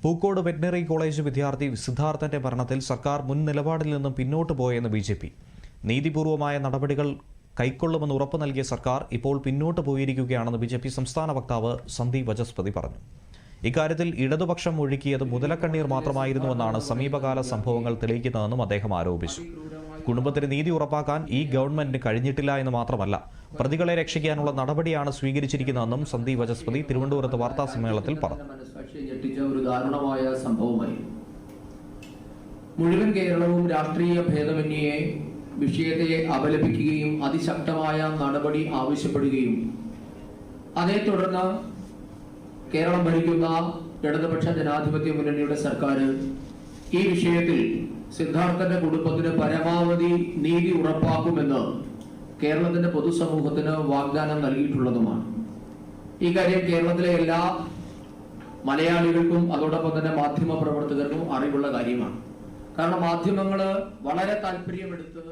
Pookode veterinary college വിദ്യാർത്ഥി സിദ്ധാർത്ഥന്റെ മരണത്തിൽ സർക്കാർ മുൻ നിലപാടിൽ നിന്നും പിന്നോട്ട് പോയെന്ന് ബിജെപി. നീതിപൂർവമായ നടപടികൾ കൈക്കൊള്ളുമെന്ന് ഉറപ്പു നൽകിയ സർക്കാർ ഇപ്പോൾ പിന്നോട്ട് പോയിരിക്കുകയാണെന്ന് ബിജെപി സംസ്ഥാന വക്താവ് സന്ദീപ് വചസ്പതി പറഞ്ഞു. ഇക്കാര്യത്തിൽ ഇടതുപക്ഷം ഒഴുക്കിയത് മുതലക്കണ്ണീർ മാത്രമായിരുന്നുവെന്നാണ് സമീപകാല സംഭവങ്ങൾ തെളിയിക്കുന്നതെന്നും അദ്ദേഹം ആരോപിച്ചു. കുടുംബത്തിന് നീതി ഉറപ്പാക്കാൻ ഈ ഗവൺമെന്റിന് കഴിഞ്ഞിട്ടില്ല എന്ന് മാത്രമല്ല, പ്രതികളെ രക്ഷിക്കാനുള്ള നടപടിയാണ് സ്വീകരിച്ചിരിക്കുന്നതെന്നും സന്ദീപ് വചസ്പതി തിരുവനന്തപുരത്ത് വാർത്താ സമ്മേളനത്തിൽ പറഞ്ഞു. ഒരു ദാരുണമായ സംഭവമായി മുഴുവൻ കേരളവും രാഷ്ട്രീയ ഭേദമന്യേ വിഷയത്തെ അപലപിക്കുകയും അതിശക്തമായ നടപടി ആവശ്യപ്പെടുകയും അതേ തുടർന്ന് കേരളം ഭരിക്കുന്ന ഇടതുപക്ഷ ജനാധിപത്യ മുന്നണിയുടെ സർക്കാർ ഈ വിഷയത്തിൽ സിദ്ധാർത്ഥന്റെ കുടുംബത്തിന് പരമാവധി നീതി ഉറപ്പാക്കുമെന്ന് കേരളത്തിന്റെ പൊതുസമൂഹത്തിന് വാഗ്ദാനം നൽകിയിട്ടുള്ളതുമാണ്. ഈ കാര്യം കേരളത്തിലെ എല്ലാ മലയാളികൾക്കും അതോടൊപ്പം തന്നെ മാധ്യമ പ്രവർത്തകർക്കും അറിവുള്ള കാര്യമാണ്. കാരണം മാധ്യമങ്ങൾ വളരെ താല്പര്യമെടുത്ത്